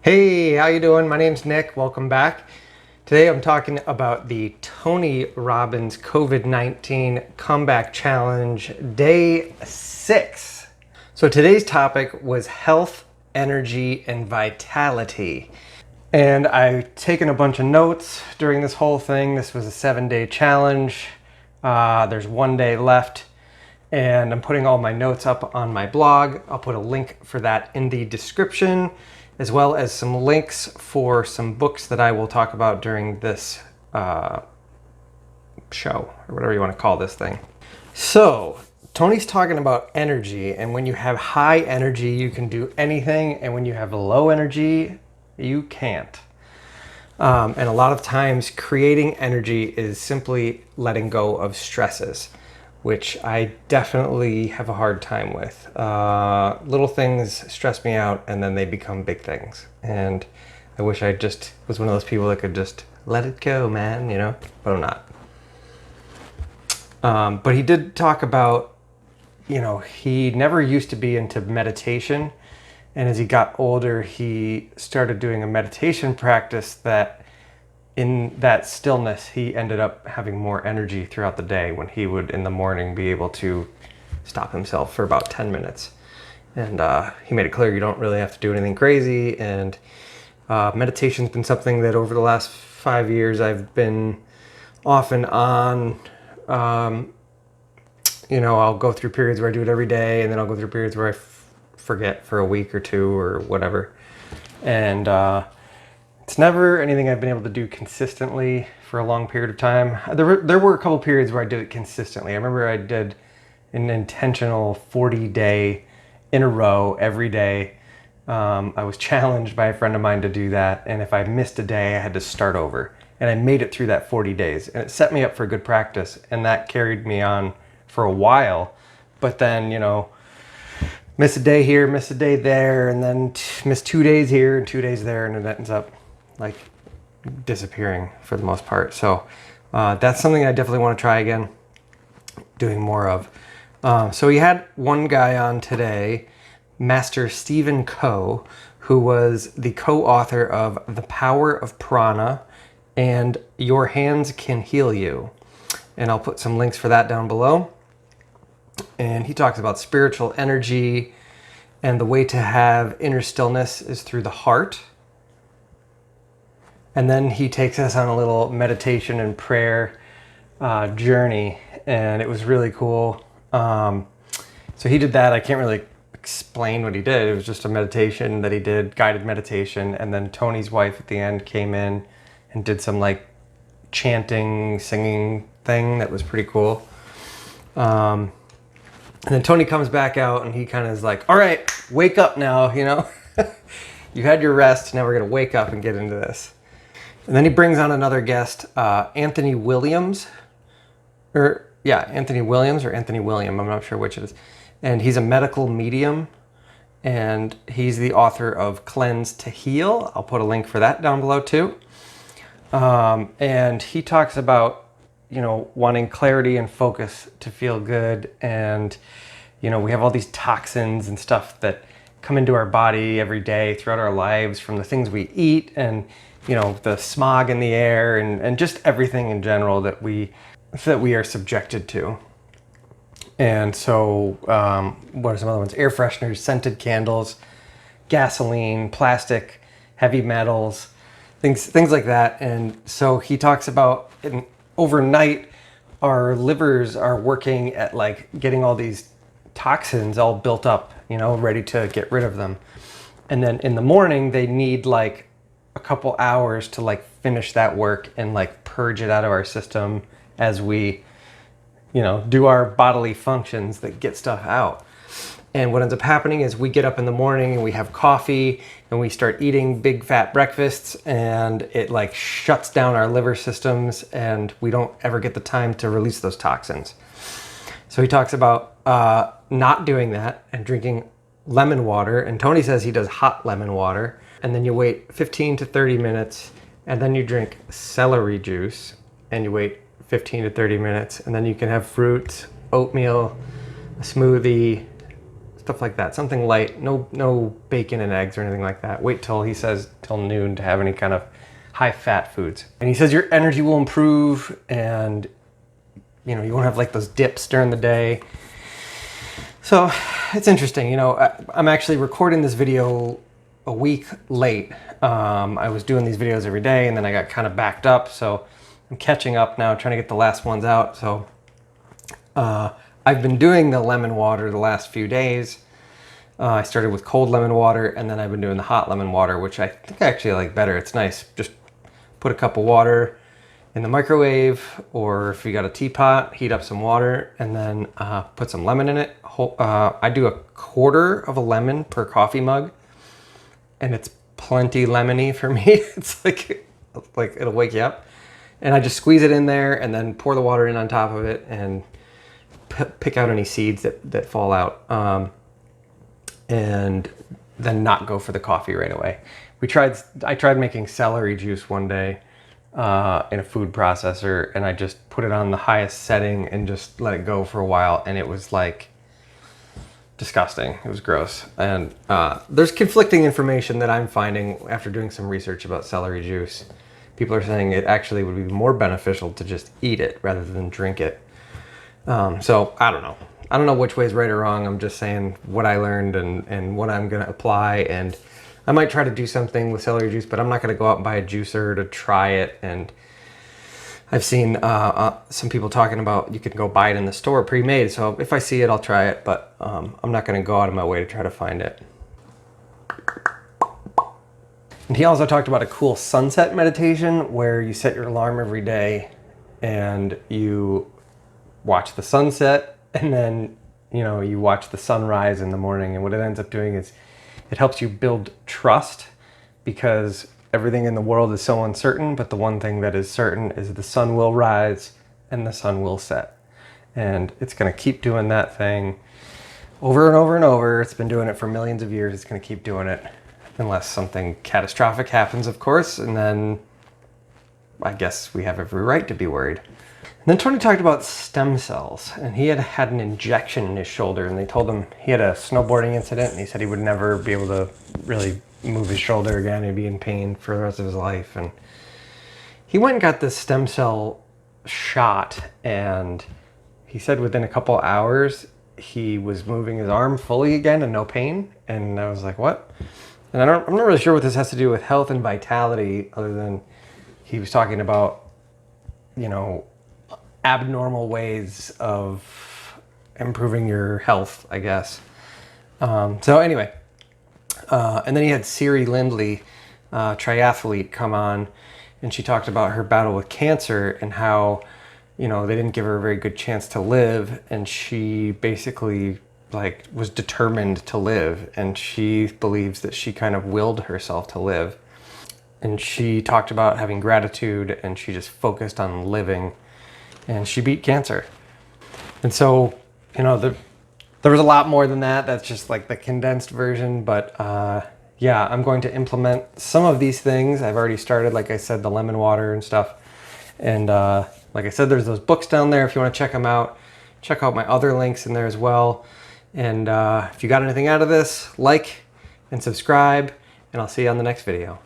Hey, how you doing? My name's Nick. Welcome back. Today I'm talking about the Tony Robbins COVID-19 Comeback Challenge, Day 6. So today's topic was health, energy, and vitality. And I've taken a bunch of notes during this whole thing. This was a 7-day challenge. There's 1 day left. And I'm putting all my notes up on my blog. I'll put a link for that in the description, as well as some links for some books that I will talk about during this show, or whatever you want to call this thing. So, Tony's talking about energy, and when you have high energy, you can do anything, and when you have low energy, you can't. And a lot of times, creating energy is simply letting go of stresses, which I definitely have a hard time with. Little things stress me out and then they become big things. And I wish I just was one of those people that could just let it go, man, you know, but I'm not. But he did talk about, you know, he never used to be into meditation. And as he got older, he started doing a meditation practice that in that stillness, he ended up having more energy throughout the day when he would, in the morning, be able to stop himself for about 10 minutes. And he made it clear you don't really have to do anything crazy. And meditation's been something that over the last 5 years I've been off and on. You know, I'll go through periods where I do it every day, and then I'll go through periods where I forget for a week or two or whatever. And it's never anything I've been able to do consistently for a long period of time. There were a couple periods where I did it consistently. I remember I did an intentional 40-day in a row every day. I was challenged by a friend of mine to do that, and if I missed a day, I had to start over. And I made it through that 40 days, and it set me up for good practice, and that carried me on for a while. But then, you know, miss a day here, miss a day there, and then miss 2 days here and 2 days there, and it ends up like disappearing for the most part. So that's something I definitely want to try again, doing more of. So we had one guy on today, Master Stephen Coe, who was the co-author of The Power of Prana and Your Hands Can Heal You. And I'll put some links for that down below. And he talks about spiritual energy, and the way to have inner stillness is through the heart. And then he takes us on a little meditation and prayer journey, and it was really cool. So he did that. I can't really explain what he did. It was just a meditation that he did, guided meditation, and then Tony's wife at the end came in and did some like chanting, singing thing that was pretty cool. And then Tony comes back out and he kind of is like, all right, wake up now, you know? You had your rest, now we're gonna wake up and get into this. And then he brings on another guest, Anthony Williams, Anthony Williams or Anthony William, I'm not sure which it is. And he's a medical medium, and he's the author of Cleanse to Heal. I'll put a link for that down below too. And he talks about, you know, wanting clarity and focus to feel good. And, you know, we have all these toxins and stuff that come into our body every day throughout our lives from the things we eat and, you know, the smog in the air and just everything in general that we are subjected to. And so what are some other ones? Air fresheners, scented candles, gasoline, plastic, heavy metals, things like that. And so he talks about overnight our livers are working at like getting all these toxins all built up, you know, ready to get rid of them. And then in the morning they need like a couple hours to like finish that work and like purge it out of our system as we, you know, do our bodily functions that get stuff out. And what ends up happening is we get up in the morning and we have coffee and we start eating big fat breakfasts, and it like shuts down our liver systems and we don't ever get the time to release those toxins. So he talks about not doing that and drinking lemon water. And Tony says he does hot lemon water. And then you wait 15 to 30 minutes, and then you drink celery juice, and you wait 15 to 30 minutes, and then you can have fruit, oatmeal, a smoothie, stuff like that. Something light, no bacon and eggs or anything like that. Wait till, he says, till noon to have any kind of high fat foods. And he says your energy will improve, and you know, you won't have like those dips during the day. So it's interesting, you know, I'm actually recording this video a week late. I was doing these videos every day, and then I got kind of backed up, so I'm catching up now, trying to get the last ones out. So I've been doing the lemon water the last few days. I started with cold lemon water, and then I've been doing the hot lemon water, which I think I actually like better. It's nice. Just put a cup of water in the microwave, or if you got a teapot, heat up some water, and then put some lemon in it. I do 1/4 of a lemon per coffee mug, and it's plenty lemony for me. It's like it'll wake you up. And I just squeeze it in there, and then pour the water in on top of it, and pick out any seeds that fall out, and then not go for the coffee right away. I tried making celery juice one day in a food processor, and I just put it on the highest setting and just let it go for a while, and it was like disgusting. It was gross. And there's conflicting information that I'm finding after doing some research about celery juice. People are saying it actually would be more beneficial to just eat it rather than drink it. So I don't know. I don't know which way is right or wrong. I'm just saying what I learned and what I'm going to apply. And I might try to do something with celery juice, but I'm not going to go out and buy a juicer to try it. And I've seen some people talking about you can go buy it in the store pre-made. So if I see it, I'll try it, but I'm not going to go out of my way to try to find it. And he also talked about a cool sunset meditation where you set your alarm every day and you watch the sunset, and then, you know, you watch the sunrise in the morning. And what it ends up doing is it helps you build trust, because everything in the world is so uncertain, but the one thing that is certain is the sun will rise and the sun will set. And it's going to keep doing that thing over and over and over. It's been doing it for millions of years. It's going to keep doing it. Unless something catastrophic happens, of course, and then I guess we have every right to be worried. And then Tony talked about stem cells, and he had an injection in his shoulder, and they told him he had a snowboarding incident, and he said he would never be able to really move his shoulder again. He'd be in pain for the rest of his life. And he went and got this stem cell shot, and he said within a couple hours he was moving his arm fully again and no pain. And I was like, what? And I'm not really sure what this has to do with health and vitality, other than he was talking about, you know, abnormal ways of improving your health, I guess. So anyway, and then he had Siri Lindley, triathlete, come on, and she talked about her battle with cancer and how, you know, they didn't give her a very good chance to live, and she basically like was determined to live, and she believes that she kind of willed herself to live. And she talked about having gratitude, and she just focused on living, and she beat cancer. And so, you know, there was a lot more than that. That's just like the condensed version, but yeah, I'm going to implement some of these things. I've already started, like I said, the lemon water and stuff. And like I said, there's those books down there if you want to check them out. Check out my other links in there as well. And if you got anything out of this, like and subscribe, and I'll see you on the next video.